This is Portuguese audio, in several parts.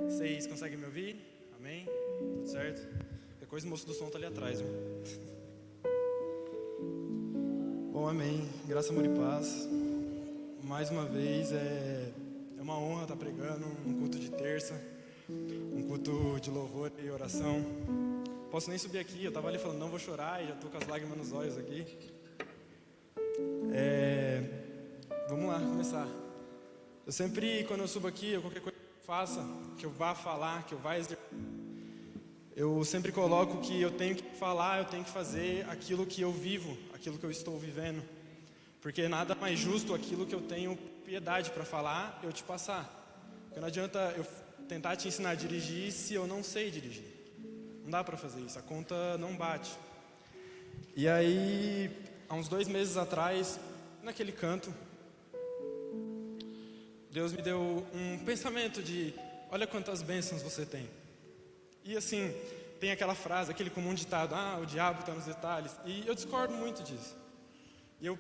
Vocês conseguem me ouvir? Amém? Tudo certo? Qualquer coisa, o moço do som tá ali atrás, viu? Bom, amém. Graça, amor e paz. Mais uma vez, é uma honra estar pregando um culto de terça, um culto de louvor e oração. Posso nem subir aqui, eu estava ali falando, não vou chorar, e já estou com as lágrimas nos olhos aqui. Vamos lá, começar. Eu sempre, quando eu subo aqui, qualquer coisa que eu faça, que eu vá falar, que eu vá exercer, eu sempre coloco que eu tenho que falar, eu tenho que fazer aquilo que eu vivo, aquilo que eu estou vivendo. Porque nada mais justo aquilo que eu tenho piedade para falar, eu te passar. Porque não adianta eu tentar te ensinar a dirigir se eu não sei dirigir. Não dá para fazer isso, a conta não bate. E aí, há uns 2 meses atrás, naquele canto, Deus me deu um pensamento de, olha quantas bênçãos você tem. E assim, tem aquela frase, aquele comum ditado, o diabo está nos detalhes. E eu discordo muito disso. E eu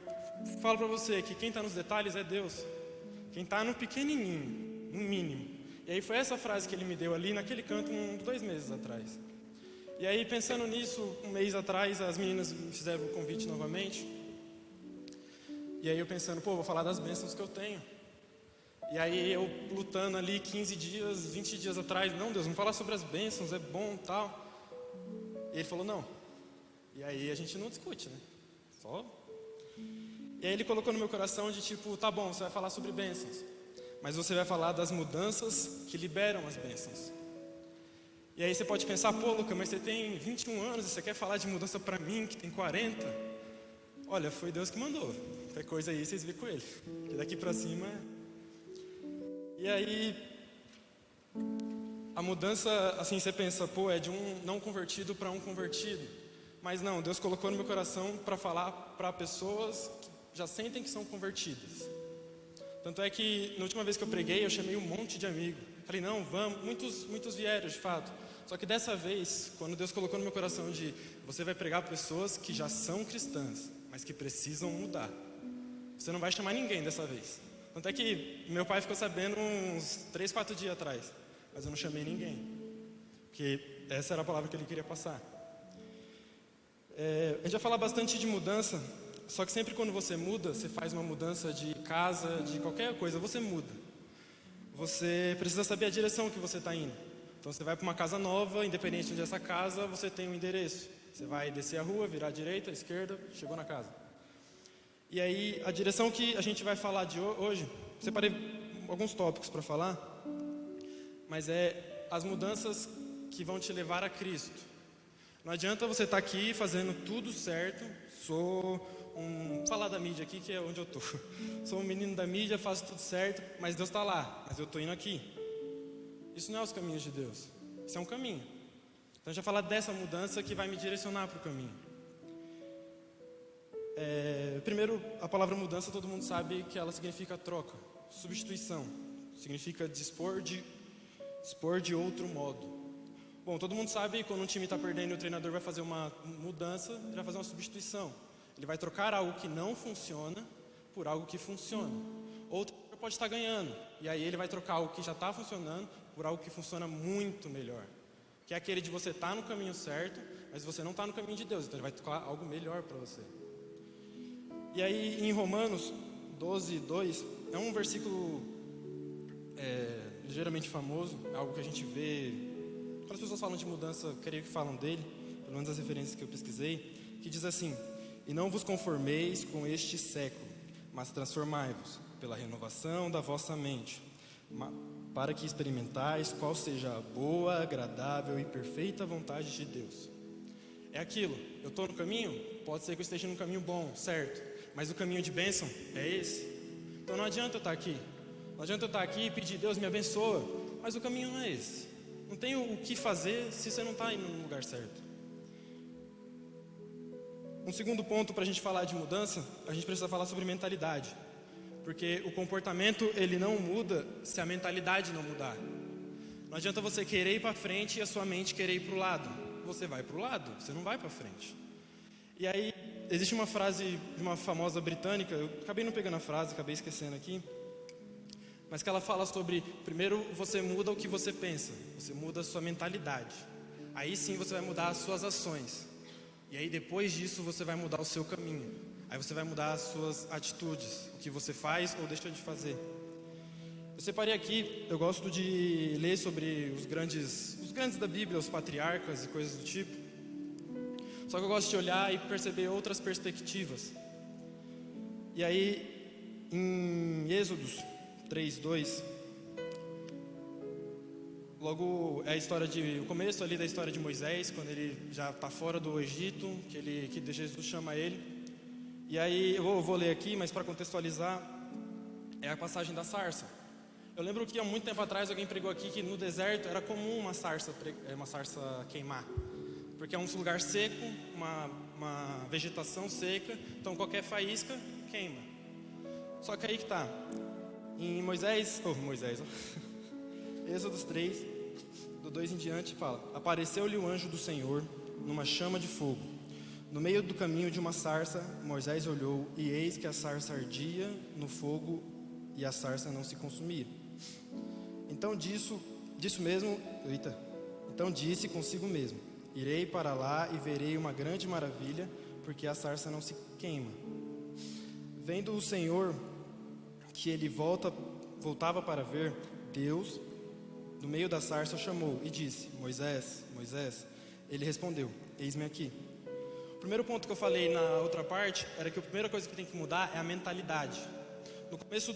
falo para você que quem está nos detalhes é Deus. Quem está no pequenininho, no mínimo. E aí foi essa frase que ele me deu ali naquele canto, uns 2 meses atrás. E aí, pensando nisso, 1 mês atrás, as meninas me fizeram o convite novamente. E aí eu pensando, vou falar das bênçãos que eu tenho. E aí eu lutando ali 15 dias, 20 dias atrás, não, Deus, vamos falar sobre as bênçãos, é bom e tal. E ele falou, não. E aí a gente não discute, né? Só. E aí ele colocou no meu coração de tipo, tá bom, você vai falar sobre bênçãos, mas você vai falar das mudanças que liberam as bênçãos. E aí você pode pensar, Luca, mas você tem 21 anos e você quer falar de mudança pra mim, que tem 40? Olha, foi Deus que mandou. Qualquer coisa aí vocês vê com ele. Que daqui pra cima... E aí, a mudança, assim, você pensa, é de um não convertido para um convertido. Mas não, Deus colocou no meu coração para falar para pessoas que já sentem que são convertidas. Tanto é que, na última vez que eu preguei, eu chamei um monte de amigos. Falei, não, vamos, muitos vieram, de fato. Só que dessa vez, quando Deus colocou no meu coração de, você vai pregar pessoas que já são cristãs, mas que precisam mudar. Você não vai chamar ninguém dessa vez. Tanto é que meu pai ficou sabendo uns 3, 4 dias atrás, mas eu não chamei ninguém, porque essa era a palavra que ele queria passar. A gente vai falar bastante de mudança, só que sempre quando você muda, você faz uma mudança de casa, de qualquer coisa, você muda. Você precisa saber a direção que você está indo. Então você vai para uma casa nova, independente de onde é essa casa, você tem um endereço. Você vai descer a rua, virar à direita, à esquerda, chegou na casa. E aí, a direção que a gente vai falar de hoje, separei alguns tópicos para falar, mas é as mudanças que vão te levar a Cristo. Não adianta você estar aqui fazendo tudo certo, falar da mídia aqui, que é onde eu estou. Sou um menino da mídia, faço tudo certo, mas Deus está lá, mas eu estou indo aqui. Isso não é os caminhos de Deus, isso é um caminho. Então a gente vai falar dessa mudança que vai me direcionar para o caminho. Primeiro, a palavra mudança, todo mundo sabe que ela significa troca, substituição. Significa dispor de outro modo. Bom, todo mundo sabe que quando um time está perdendo, o treinador vai fazer uma mudança, ele vai fazer uma substituição. Ele vai trocar algo que não funciona por algo que funciona. Outro pode estar ganhando, e aí ele vai trocar algo que já está funcionando por algo que funciona muito melhor. Que é aquele de você estar no caminho certo, mas você não está no caminho de Deus, então ele vai trocar algo melhor para você. E aí em Romanos 12, 2, é um versículo ligeiramente famoso, algo que a gente vê, quando as pessoas falam de mudança, creio que falam dele, pelo menos as referências que eu pesquisei, que diz assim, e não vos conformeis com este século, mas transformai-vos pela renovação da vossa mente, para que experimentais qual seja a boa, agradável e perfeita vontade de Deus. É aquilo, eu estou no caminho? Pode ser que eu esteja no caminho bom, certo? Mas o caminho de bênção é esse. Então não adianta eu estar aqui. Não adianta eu estar aqui e pedir, Deus me abençoa, mas o caminho não é esse. Não tem o que fazer se você não está indo no lugar certo. Um segundo ponto para a gente falar de mudança, a gente precisa falar sobre mentalidade. Porque o comportamento, ele não muda se a mentalidade não mudar. Não adianta você querer ir para frente e a sua mente querer ir para o lado. Você vai para o lado, você não vai para frente. E aí, existe uma frase de uma famosa britânica, eu acabei não pegando a frase, acabei esquecendo aqui, mas que ela fala sobre, primeiro você muda o que você pensa, você muda a sua mentalidade. Aí sim você vai mudar as suas ações. E aí depois disso você vai mudar o seu caminho. Aí você vai mudar as suas atitudes, o que você faz ou deixa de fazer. Eu separei aqui, eu gosto de ler sobre os grandes da Bíblia, os patriarcas e coisas do tipo. Só que eu gosto de olhar e perceber outras perspectivas. E aí, em Êxodos 3:2, logo é a história o começo ali da história de Moisés, quando ele já está fora do Egito, que Jesus chama ele. E aí, eu vou ler aqui, mas para contextualizar, é a passagem da sarça. Eu lembro que há muito tempo atrás alguém pregou aqui que no deserto era comum uma sarça queimar. Porque é um lugar seco, uma vegetação seca, então qualquer faísca queima. Só que aí que está. Em Êxodos 3, do 2 em diante, fala: Apareceu-lhe o anjo do Senhor numa chama de fogo. No meio do caminho de uma sarça, Moisés olhou, e eis que a sarça ardia no fogo, e a sarça não se consumia. Então disse consigo mesmo: Irei para lá e verei uma grande maravilha, porque a sarça não se queima. Vendo o Senhor que ele voltava para ver, Deus, no meio da sarça, o chamou e disse: Moisés, Moisés. Ele respondeu: Eis-me aqui. O primeiro ponto que eu falei na outra parte era que a primeira coisa que tem que mudar é a mentalidade. No começo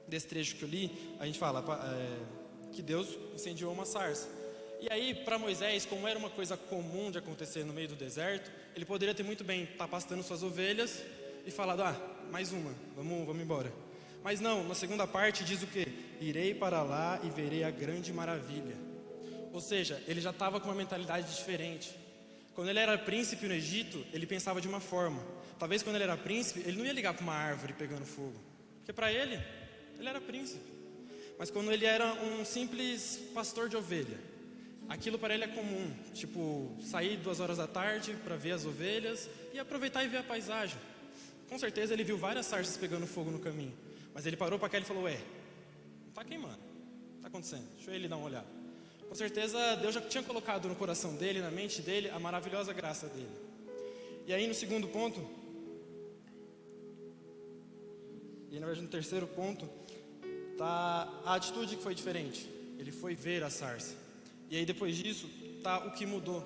desse trecho que eu li, a gente fala que Deus incendiou uma sarça. E aí, para Moisés, como era uma coisa comum de acontecer no meio do deserto, ele poderia ter muito bem estar pastando suas ovelhas e falado: mais uma, vamos embora. Mas não, na segunda parte diz o quê? Irei para lá e verei a grande maravilha. Ou seja, ele já estava com uma mentalidade diferente. Quando ele era príncipe no Egito, ele pensava de uma forma. Talvez quando ele era príncipe, ele não ia ligar para uma árvore pegando fogo, porque para ele era príncipe. Mas quando ele era um simples pastor de ovelha, aquilo para ele é comum, tipo, sair 2 horas da tarde para ver as ovelhas e aproveitar e ver a paisagem. Com certeza ele viu várias sarças pegando fogo no caminho, mas ele parou para aquela e falou: não está queimando, o que está acontecendo? Deixa ele dar uma olhada. Com certeza Deus já tinha colocado no coração dele, na mente dele, a maravilhosa graça dele. E aí no segundo ponto, e na verdade no terceiro ponto, está a atitude que foi diferente. Ele foi ver a sarça. E aí depois disso, tá o que mudou.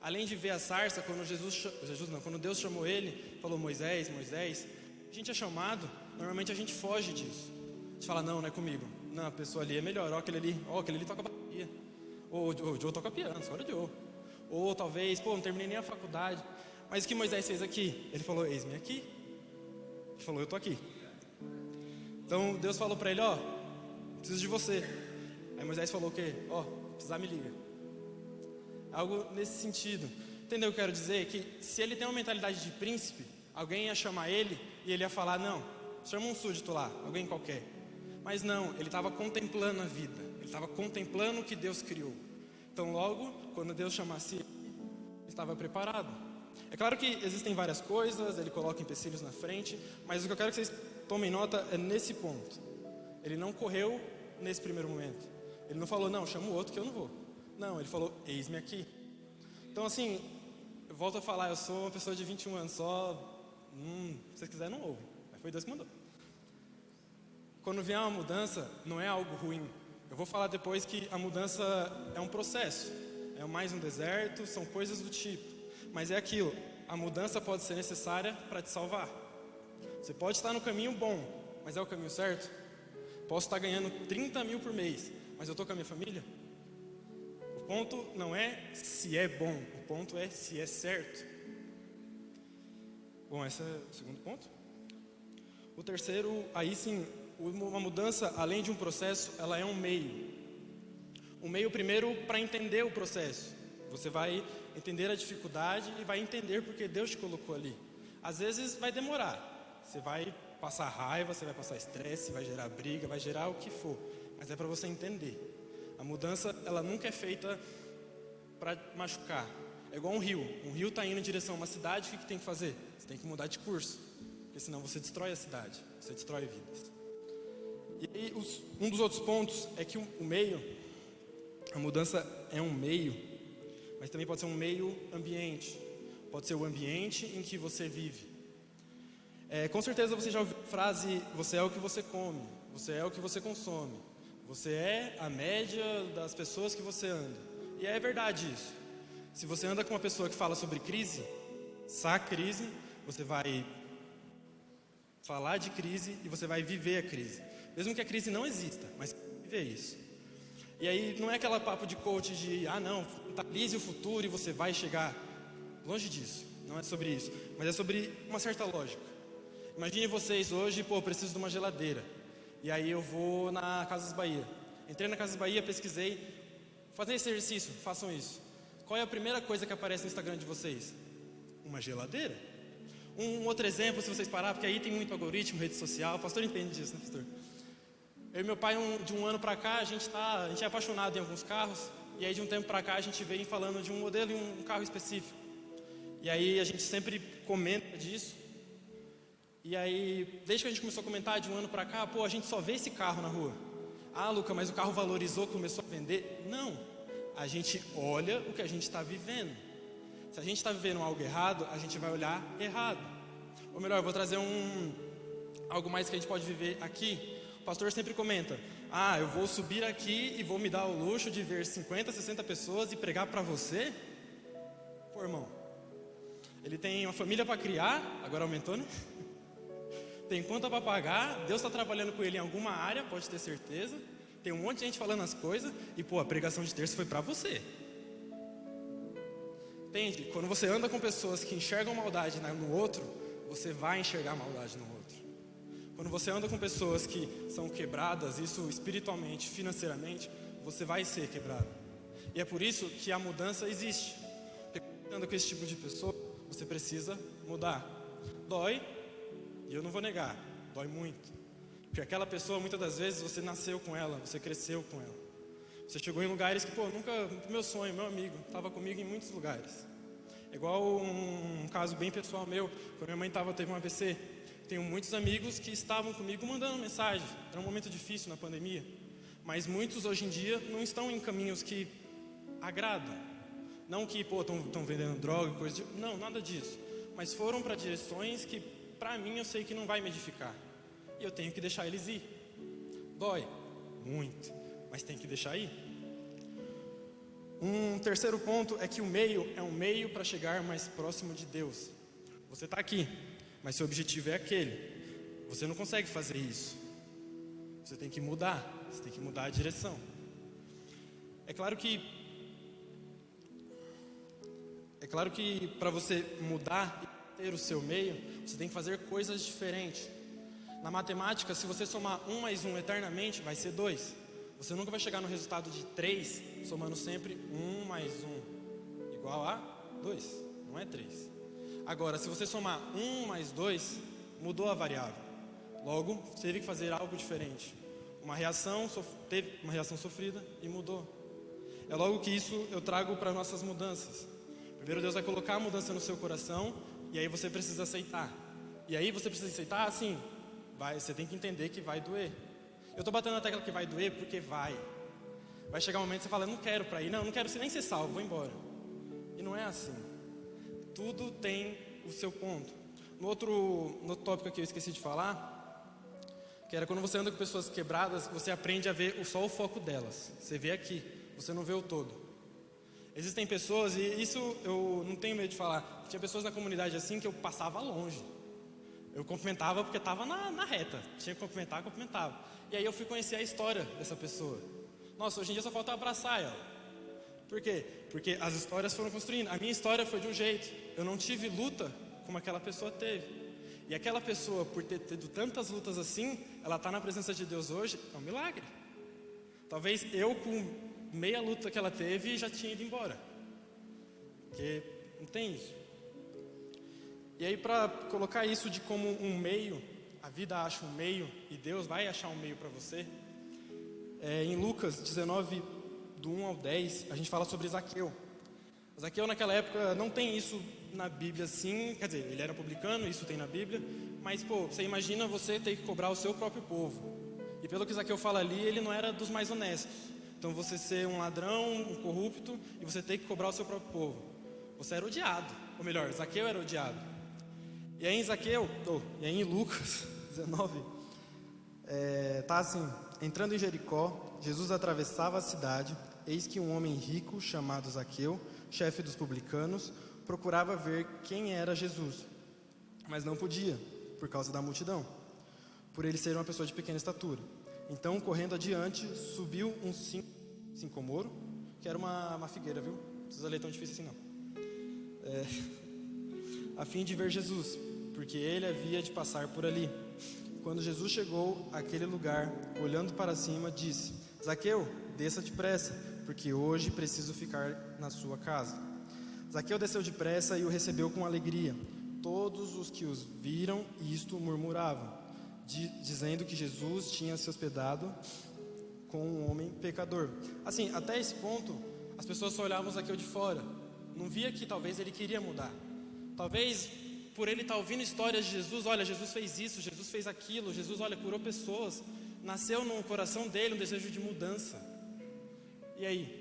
Além de ver a sarça, quando Deus chamou ele, falou: Moisés, Moisés, a gente é chamado, normalmente a gente foge disso. A gente fala: não é comigo. Não, a pessoa ali é melhor, aquele ali toca bateria. Ou o Joe toca piano, só o Joe. Ou talvez, não terminei nem a faculdade. Mas o que Moisés fez aqui? Ele falou: eis-me aqui. Ele falou: eu tô aqui. Então Deus falou para ele: preciso de você. Aí Moisés falou o quê? Precisar me liga. Algo nesse sentido. Entendeu o que eu quero dizer? Que se ele tem uma mentalidade de príncipe, alguém ia chamar ele e ele ia falar: não, chama um súdito lá, alguém qualquer. Mas não, ele estava contemplando a vida. Ele estava contemplando o que Deus criou. Então logo, quando Deus chamasse ele, ele estava preparado. É claro que existem várias coisas, ele coloca empecilhos na frente, mas o que eu quero que vocês tomem nota é nesse ponto. Ele não correu nesse primeiro momento. Ele não falou: não, chama o outro que eu não vou. Não, ele falou: eis-me aqui. Então assim, eu volto a falar, eu sou uma pessoa de 21 anos só. Se vocês quiserem, não ouve. Mas foi Deus que mandou. Quando vier uma mudança, não é algo ruim. Eu vou falar depois que a mudança é um processo. É mais um deserto, são coisas do tipo. Mas é aquilo, a mudança pode ser necessária para te salvar. Você pode estar no caminho bom, mas é o caminho certo? Posso estar ganhando 30 mil por mês, mas eu estou com a minha família? O ponto não é se é bom, o ponto é se é certo. Bom, esse é o segundo ponto. O terceiro, aí sim, uma mudança, além de um processo, ela é um meio. Um meio primeiro para entender o processo. Você vai entender a dificuldade e vai entender porque Deus te colocou ali. Às vezes vai demorar. Você vai passar raiva, você vai passar estresse, vai gerar briga, vai gerar o que for. Mas é para você entender. A mudança, ela nunca é feita para machucar. É igual um rio. Um rio está indo em direção a uma cidade, o que tem que fazer? Você tem que mudar de curso. Porque senão você destrói a cidade, você destrói vidas. E aí, um dos outros pontos é que o meio, a mudança é um meio, mas também pode ser um meio ambiente. Pode ser o ambiente em que você vive. Com certeza você já ouviu a frase: você é o que você come, você é o que você consome, você é a média das pessoas que você anda. E é verdade isso. Se você anda com uma pessoa que fala sobre crise, crise, você vai falar de crise e você vai viver a crise. Mesmo que a crise não exista, mas viver isso. E aí não é aquela papo de coach de, não, mentalize o futuro e você vai chegar. Longe disso, não é sobre isso. Mas é sobre uma certa lógica. Imagine vocês hoje, preciso de uma geladeira. E aí eu vou na Casas Bahia. Entrei na Casas Bahia, pesquisei. Fazem esse exercício, façam isso. Qual é a primeira coisa que aparece no Instagram de vocês? Uma geladeira. Um outro exemplo, se vocês pararem, porque aí tem muito algoritmo, rede social. O pastor entende disso, né, pastor? Eu e meu pai, de um ano pra cá, a gente é apaixonado em alguns carros. E aí de um tempo pra cá a gente vem falando de um modelo e um carro específico. E aí a gente sempre comenta disso. E aí, desde que a gente começou a comentar de um ano pra cá, a gente só vê esse carro na rua. Luca, mas o carro valorizou, começou a vender? Não. A gente olha o que a gente está vivendo. Se a gente está vivendo algo errado, a gente vai olhar errado. Ou melhor, eu vou trazer algo mais que a gente pode viver aqui. O pastor sempre comenta: eu vou subir aqui e vou me dar o luxo de ver 50, 60 pessoas e pregar para você? Pô, irmão, ele tem uma família para criar, agora aumentou, né? Tem conta para pagar, Deus está trabalhando com ele em alguma área, pode ter certeza. Tem um monte de gente falando as coisas e a pregação de terça foi para você. Entende? Quando você anda com pessoas que enxergam maldade no outro, você vai enxergar maldade no outro. Quando você anda com pessoas que são quebradas, isso espiritualmente, financeiramente, você vai ser quebrado. E é por isso que a mudança existe. Porque quando anda com esse tipo de pessoa, você precisa mudar. Dói, e eu não vou negar, dói muito. Porque aquela pessoa, muitas das vezes, você nasceu com ela, você cresceu com ela. Você chegou em lugares que, nunca, meu sonho, meu amigo, estava comigo em muitos lugares. É igual um caso bem pessoal meu, quando minha mãe teve um AVC. Tenho muitos amigos que estavam comigo mandando mensagem. Era um momento difícil na pandemia. Mas muitos hoje em dia não estão em caminhos que agradam. Não que, estão vendendo droga, coisa de... Não, nada disso. Mas foram para direções que, para mim, eu sei que não vai me edificar. E eu tenho que deixar eles ir. Dói muito, mas tem que deixar ir. Um terceiro ponto é que o meio é um meio para chegar mais próximo de Deus. Você está aqui, mas seu objetivo é aquele. Você não consegue fazer isso. Você tem que mudar. Você tem que mudar a direção. É claro que para você mudar e ter o seu meio, você tem que fazer coisas diferentes. Na matemática, se você somar 1 mais 1 eternamente, vai ser 2. Você nunca vai chegar no resultado de 3, somando sempre 1 mais 1 igual a 2, não é 3. Agora, se você somar 1 mais 2, mudou a variável. Logo, você teve que fazer algo diferente. Teve uma reação sofrida e mudou. É logo que isso eu trago para nossas mudanças. Primeiro Deus vai colocar a mudança no seu coração, e aí você precisa aceitar. E aí você precisa aceitar assim, você tem que entender que vai doer. Eu estou batendo na tecla que vai doer porque vai chegar um momento que você fala: não quero para ir, não quero nem ser salvo, vou embora. E não é assim. Tudo tem o seu ponto. No outro tópico aqui eu esqueci de falar, que era quando você anda com pessoas quebradas, você aprende a ver só o foco delas. Você vê aqui, você não vê o todo. Existem pessoas, e isso eu não tenho medo de falar, tinha pessoas na comunidade assim que eu passava longe. Eu cumprimentava porque estava na reta. Tinha que cumprimentar, cumprimentava. E aí eu fui conhecer a história dessa pessoa. Nossa, hoje em dia só falta abraçar ela. Por quê? Porque as histórias foram construindo. A minha história foi de um jeito. Eu não tive luta como aquela pessoa teve. E aquela pessoa, por ter tido tantas lutas assim, ela está na presença de Deus hoje, é um milagre. Talvez eu, com meia luta que ela teve, já tinha ido embora. Porque, entende? E aí, para colocar isso de como um meio, a vida acha um meio e Deus vai achar um meio para você. Em Lucas 19, do 1 ao 10, a gente fala sobre Zaqueu. Zaqueu naquela época não tem isso na Bíblia assim, quer dizer, ele era publicano, isso tem na Bíblia. Mas, você imagina você ter que cobrar o seu próprio povo. E pelo que Zaqueu fala ali, ele não era dos mais honestos. Então você ser um ladrão, um corrupto, e você ter que cobrar o seu próprio povo. Você era odiado, ou melhor, Zaqueu era odiado. E aí em Lucas 19, tá assim: entrando em Jericó, Jesus atravessava a cidade, eis que um homem rico, chamado Zaqueu, chefe dos publicanos, procurava ver quem era Jesus, mas não podia, por causa da multidão, por ele ser uma pessoa de pequena estatura. Então, correndo adiante, subiu um sincomoro, que era uma figueira, viu? Não precisa ler tão difícil assim não. A fim de ver Jesus, porque ele havia de passar por ali. Quando Jesus chegou àquele lugar, olhando para cima, disse: Zaqueu, desça depressa, porque hoje preciso ficar na sua casa. Zaqueu desceu depressa e o recebeu com alegria. Todos os que os viram isto murmuravam, dizendo que Jesus tinha se hospedado com um homem pecador. Assim, até esse ponto, as pessoas só olhavam Zaqueu de fora, não via que talvez ele queria mudar. Talvez por ele estar ouvindo histórias de Jesus, olha, Jesus fez isso, Jesus fez aquilo, Jesus, olha, curou pessoas, nasceu no coração dele um desejo de mudança. E aí?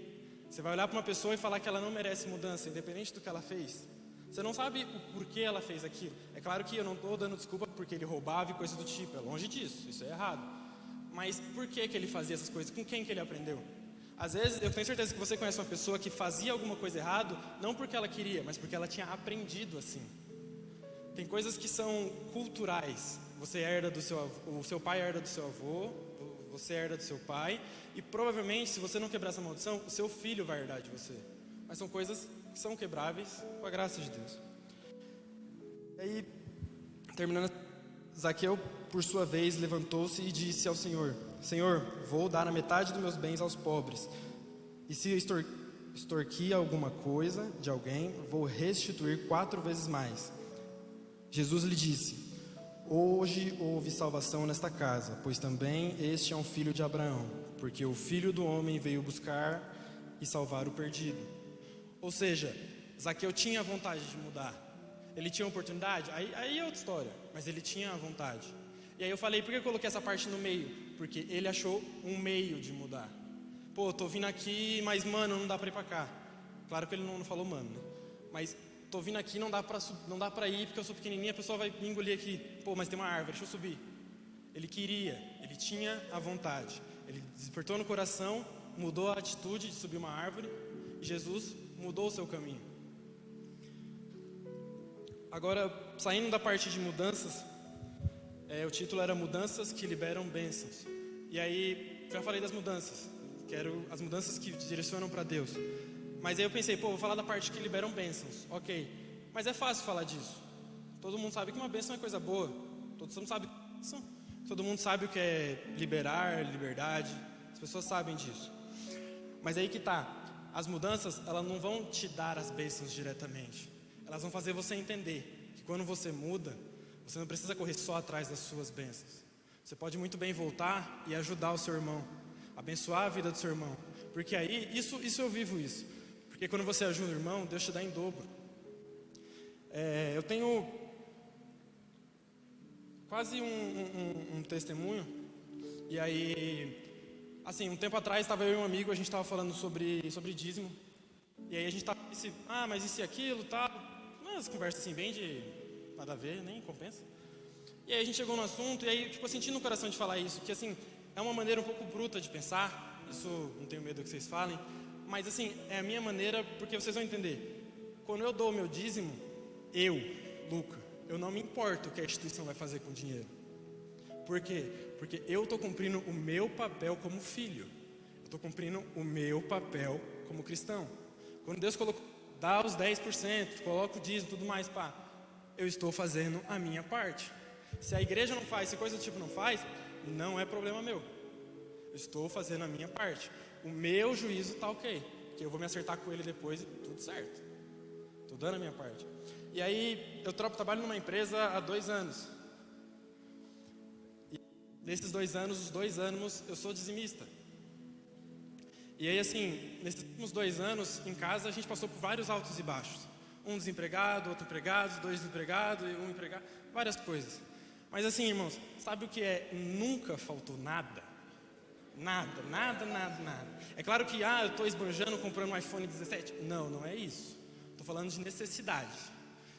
Você vai olhar para uma pessoa e falar que ela não merece mudança, independente do que ela fez? Você não sabe o porquê ela fez aquilo. É claro que eu não estou dando desculpa porque ele roubava e coisas do tipo, é longe disso, isso é errado. Mas por que ele fazia essas coisas? Com quem que ele aprendeu? Às vezes, eu tenho certeza que você conhece uma pessoa que fazia alguma coisa errada, não porque ela queria, mas porque ela tinha aprendido assim. Tem coisas que são culturais. Você herda do seu avô, o seu pai herda do seu avô, você herda do seu pai, e provavelmente, se você não quebrar essa maldição, o seu filho vai herdar de você. Mas são coisas que são quebráveis com a graça de Deus. E aí, terminando, Zaqueu, por sua vez, levantou-se e disse ao Senhor: Senhor, vou dar a metade dos meus bens aos pobres, e se extorquir alguma coisa de alguém, vou restituir 4 vezes mais. Jesus lhe disse: hoje houve salvação nesta casa, pois também este é um filho de Abraão, porque o Filho do Homem veio buscar e salvar o perdido. Ou seja, Zaqueu tinha vontade de mudar. Ele tinha oportunidade? Aí é outra história, mas ele tinha a vontade. E aí eu falei, por que eu coloquei essa parte no meio? Porque ele achou um meio de mudar. Pô, tô vindo aqui, mas mano, não dá pra ir pra cá. Claro que ele não falou mano, né? Mas tô vindo aqui, não dá pra ir porque eu sou pequenininho, a pessoa vai me engolir aqui. Pô, mas tem uma árvore, deixa eu subir. Ele queria, ele tinha a vontade. Ele despertou no coração, mudou a atitude de subir uma árvore, e Jesus mudou o seu caminho. Agora, saindo da parte de mudanças, o título era Mudanças que Liberam Bênçãos. E aí, já falei das mudanças, quero as mudanças que direcionam para Deus. Mas aí eu pensei, vou falar da parte que liberam bênçãos. Ok, mas é fácil falar disso. Todo mundo sabe que uma bênção é coisa boa. Todo mundo sabe o que é liberar, liberdade. As pessoas sabem disso. Mas aí que tá, as mudanças, elas não vão te dar as bênçãos diretamente. Elas vão fazer você entender que quando você muda, você não precisa correr só atrás das suas bênçãos. Você pode muito bem voltar e ajudar o seu irmão, abençoar a vida do seu irmão. Porque aí, isso eu vivo isso. Porque quando você ajuda o irmão, Deus te dá em dobro. Eu tenho quase um testemunho. E aí, assim, um tempo atrás estava eu e um amigo, a gente estava falando sobre dízimo. E aí a gente estava disse, mas isso e aquilo, tal. Umas conversas assim, bem de nada a ver, nem compensa. E aí a gente chegou no assunto, e aí, eu senti no coração de falar isso, que assim, é uma maneira um pouco bruta de pensar, isso não tenho medo que vocês falem, mas assim, é a minha maneira, porque vocês vão entender. Quando eu dou o meu dízimo, Luca, eu não me importo o que a instituição vai fazer com o dinheiro. Por quê? Porque eu estou cumprindo o meu papel como filho, eu estou cumprindo o meu papel como cristão. Quando Deus dá os 10%, coloca o dízimo e tudo mais, eu estou fazendo a minha parte. Se a igreja não faz, se coisa do tipo não faz, não é problema meu. Eu estou fazendo a minha parte. O meu juízo está ok, que eu vou me acertar com ele depois e tudo certo. Estou dando a minha parte. E aí, eu trabalho numa empresa há 2 anos. E nesses 2 anos, os 2 anos, eu sou dizimista. E aí, assim, nesses últimos 2 anos, em casa, a gente passou por vários altos e baixos. Um desempregado, outro empregado, 2 desempregados, um empregado, várias coisas. Mas assim, irmãos, sabe o que é? Nunca faltou nada. Nada, nada, nada, nada. É claro que, eu estou esbanjando comprando um iPhone 17. Não, não é isso. Estou falando de necessidade.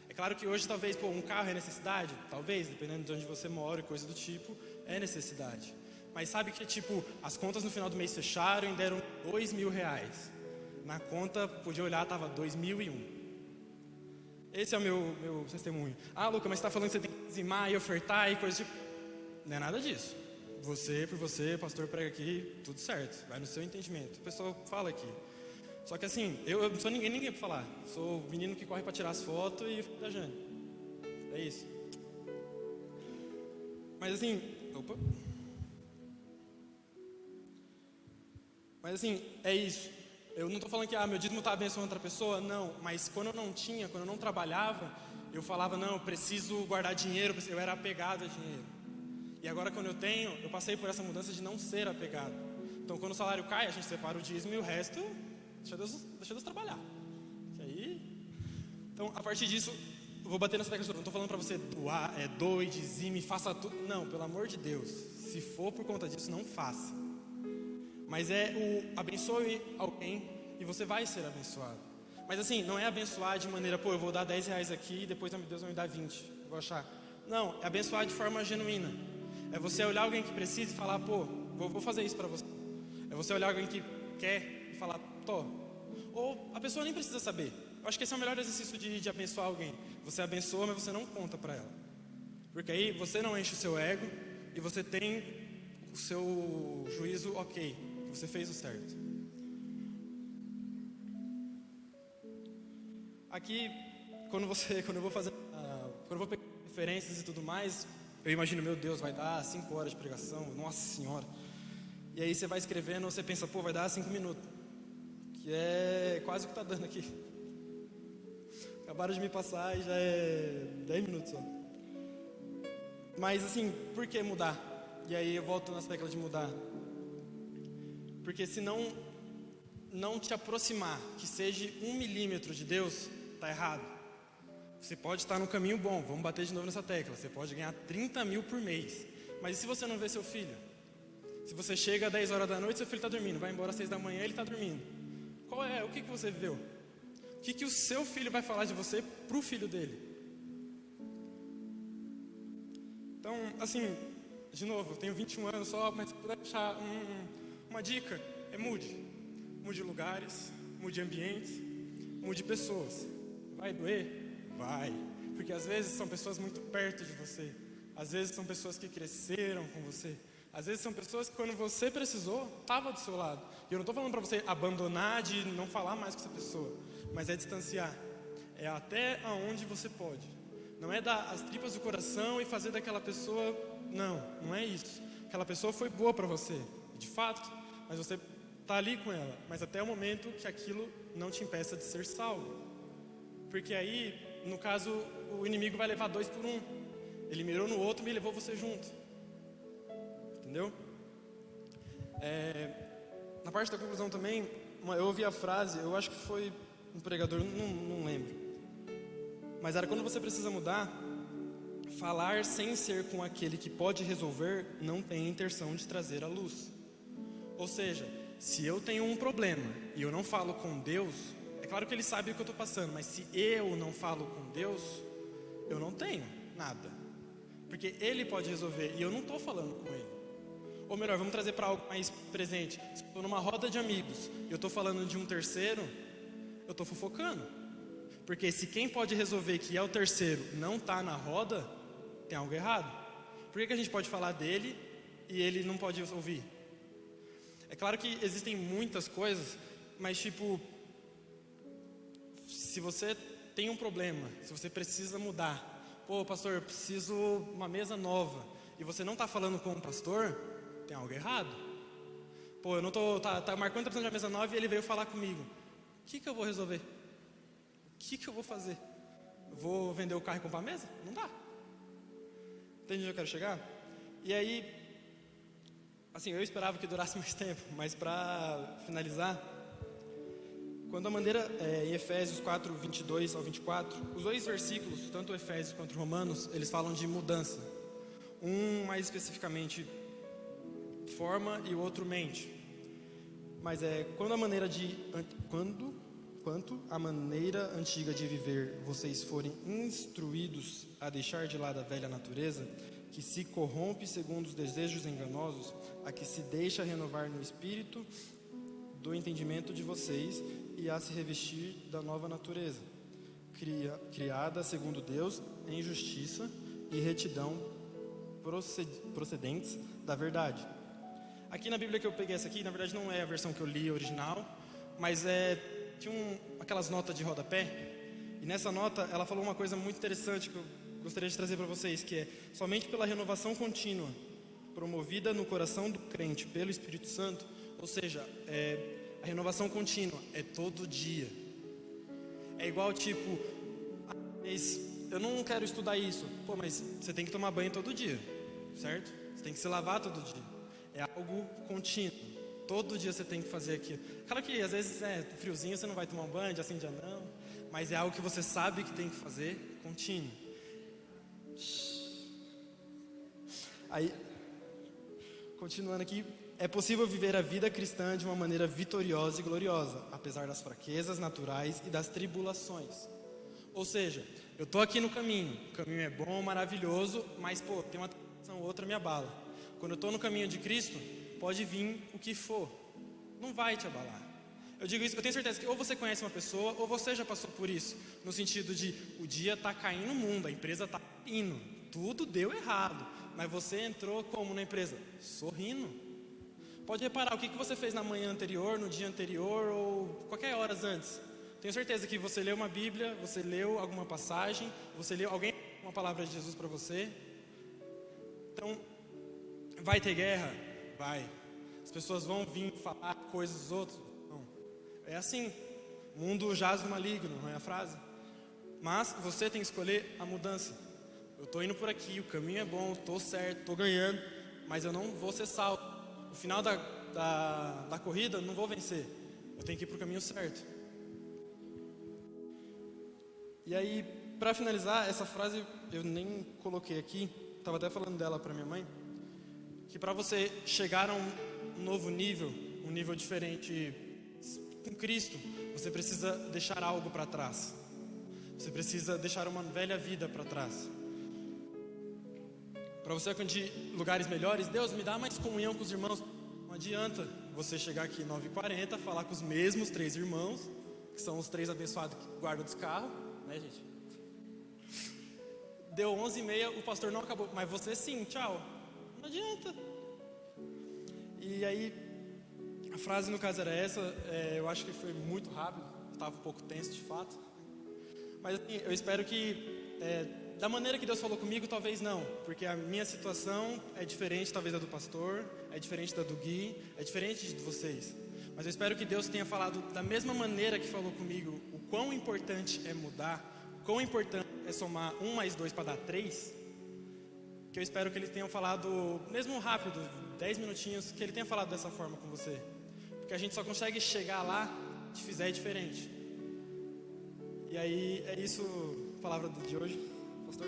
É claro que hoje talvez, um carro é necessidade. Talvez, dependendo de onde você mora e coisa do tipo, é necessidade. Mas sabe que, as contas no final do mês fecharam e deram R$2.000. Na conta, podia olhar, estava 2001. Esse é o meu testemunho. Luca, mas você está falando que você tem que dizimar e ofertar e coisa do tipo. Não é nada disso. Você, por você, o pastor prega aqui, tudo certo, vai no seu entendimento. O pessoal fala aqui. Só que assim, eu não sou ninguém para falar. Sou o menino que corre para tirar as fotos e da Jane. É isso. Mas assim, é isso. Eu não estou falando que meu dízimo está abençoando outra pessoa, não. Mas quando eu não tinha, quando eu não trabalhava, eu falava, não, eu preciso guardar dinheiro, eu era apegado a dinheiro. E agora quando eu tenho, eu passei por essa mudança de não ser apegado. Então quando o salário cai, a gente separa o dízimo e o resto, deixa Deus trabalhar. Então a partir disso, eu vou bater nessa tecla. Não estou falando para você doar, doe, dizime, faça tudo. Não, pelo amor de Deus. Se for por conta disso, não faça. Mas abençoe alguém e você vai ser abençoado. Mas assim, não é abençoar de maneira, eu vou dar R$10 aqui e depois Deus vai me dar 20. Vou achar. Não, é abençoar de forma genuína. É você olhar alguém que precisa e falar, vou fazer isso para você. É você olhar alguém que quer e falar, Ou a pessoa nem precisa saber. Eu acho que esse é o melhor exercício de abençoar alguém. Você abençoa, mas você não conta para ela. Porque aí você não enche o seu ego e você tem o seu juízo ok. Você fez o certo. Aqui, quando eu vou pegar referências e tudo mais, eu imagino, meu Deus, vai dar 5 horas de pregação, nossa senhora. E aí você vai escrevendo, você pensa, vai dar 5 minutos. Que é quase o que está dando aqui. Acabaram de me passar e já é 10 minutos só. Mas assim, por que mudar? E aí eu volto nas teclas de mudar. Porque se não te aproximar, que seja 1 milímetro de Deus, está errado. Você pode estar no caminho bom, vamos bater de novo nessa tecla. Você pode ganhar 30 mil por mês. Mas e se você não vê seu filho? Se você chega às 10 horas da noite, seu filho está dormindo. Vai embora às 6 da manhã, ele está dormindo. O que você viveu? O que o seu filho vai falar de você para o filho dele? Então, assim, de novo, eu tenho 21 anos só, mas se puder deixar uma dica, mude. Mude lugares, mude ambientes, mude pessoas. Vai doer? Vai. Porque às vezes são pessoas muito perto de você. Às vezes são pessoas que cresceram com você. Às vezes são pessoas que quando você precisou, estava do seu lado. E eu não estou falando para você abandonar, de não falar mais com essa pessoa. Mas é distanciar. É até aonde você pode. Não é dar as tripas do coração e fazer daquela pessoa... Não é isso. Aquela pessoa foi boa para você, de fato. Mas você está ali com ela. Mas até o momento que aquilo não te impeça de ser salvo. Porque aí, no caso, o inimigo vai levar 2 por 1. Ele mirou no outro e levou você junto. Entendeu? Na parte da conclusão também, eu ouvi a frase, eu acho que foi um pregador, não lembro. Mas era quando você precisa mudar, falar sem ser com aquele que pode resolver, não tem a intenção de trazer à luz. Ou seja, se eu tenho um problema e eu não falo com Deus, é claro que Ele sabe o que eu estou passando, mas se eu não falo com Deus, eu não tenho nada. Porque Ele pode resolver e eu não estou falando com Ele. Ou melhor, vamos trazer para algo mais presente. Se eu estou numa roda de amigos e eu estou falando de um terceiro, eu estou fofocando. Porque se quem pode resolver, que é o terceiro, não está na roda, tem algo errado. Por que a gente pode falar dele e ele não pode ouvir? É claro que existem muitas coisas, mas se você tem um problema, se você precisa mudar, pastor, eu preciso uma mesa nova, e você não está falando com o pastor, tem algo errado. Eu não estou, tá marcando a precisando de uma mesa nova e ele veio falar comigo. O que eu vou resolver? O que eu vou fazer? Vou vender o carro e comprar a mesa? Não dá. Entende onde eu quero chegar? E aí, assim, eu esperava que durasse mais tempo, mas para finalizar, quando a maneira, em Efésios 4, 22 ao 24, os 2 versículos, tanto Efésios quanto Romanos, eles falam de mudança. Um mais especificamente forma e o outro mente. Mas quanto à maneira antiga de viver vocês forem instruídos a deixar de lado a velha natureza, que se corrompe segundo os desejos enganosos, a que se deixa renovar no espírito do entendimento de vocês e a se revestir da nova natureza, criada segundo Deus em justiça e retidão procedentes da verdade. Aqui na Bíblia que eu peguei essa aqui, na verdade não é a versão que eu li original, mas tinha aquelas notas de rodapé, e nessa nota ela falou uma coisa muito interessante que eu gostaria de trazer para vocês, que é: somente pela renovação contínua, promovida no coração do crente pelo Espírito Santo, ou seja, a renovação contínua é todo dia. É igual tipo, eu não quero estudar isso, mas você tem que tomar banho todo dia, certo? Você tem que se lavar todo dia. É algo contínuo. Todo dia você tem que fazer aquilo. Claro que às vezes friozinho, você não vai tomar um banho, dia sim, dia não, mas é algo que você sabe que tem que fazer contínuo. Aí, continuando aqui, é possível viver a vida cristã de uma maneira vitoriosa e gloriosa, apesar das fraquezas naturais e das tribulações. Ou seja, eu estou aqui no caminho, o caminho é bom, maravilhoso, mas tem uma tentação ou outra me abala. Quando eu estou no caminho de Cristo, pode vir o que for, não vai te abalar. Eu digo isso, eu tenho certeza que ou você conhece uma pessoa, ou você já passou por isso, no sentido de o dia está caindo no mundo, a empresa está indo, tudo deu errado, mas você entrou como na empresa? Sorrindo. Pode reparar o que você fez na manhã anterior, no dia anterior, ou qualquer horas antes. Tenho certeza que você leu uma Bíblia, você leu alguma passagem, você leu uma palavra de Jesus para você. Então, vai ter guerra? Vai. As pessoas vão vir falar coisas dos outros? Não. É assim. O mundo jaz no maligno, não é a frase? Mas você tem que escolher a mudança. Eu estou indo por aqui, o caminho é bom, estou certo, estou ganhando, mas eu não vou ser salvo. No final da corrida, eu não vou vencer. Eu tenho que ir para o caminho certo. E aí, para finalizar, essa frase eu nem coloquei aqui, estava até falando dela para minha mãe, que para você chegar a um novo nível, um nível diferente com Cristo, você precisa deixar algo para trás. Você precisa deixar uma velha vida para trás. Para você atingir lugares melhores, Deus me dá mais comunhão com os irmãos. Não adianta você chegar aqui 9h40, falar com os mesmos 3 irmãos, que são os 3 abençoados que guardam dos carros, né, gente? Deu 11h30, o pastor não acabou, mas você sim, tchau. Não adianta. E aí, a frase no caso era essa, eu acho que foi muito rápido, estava um pouco tenso de fato. Mas assim, eu espero que, da maneira que Deus falou comigo, talvez não, porque a minha situação é diferente talvez da do pastor, é diferente da do Gui, é diferente de vocês. Mas eu espero que Deus tenha falado da mesma maneira que falou comigo, o quão importante é mudar, o quão importante é somar 1 mais 2 para dar 3, que eu espero que Ele tenha falado, mesmo rápido, 10 minutinhos, que Ele tenha falado dessa forma com você. Porque a gente só consegue chegar lá se fizer diferente. E aí, é isso, a palavra de hoje, pastor.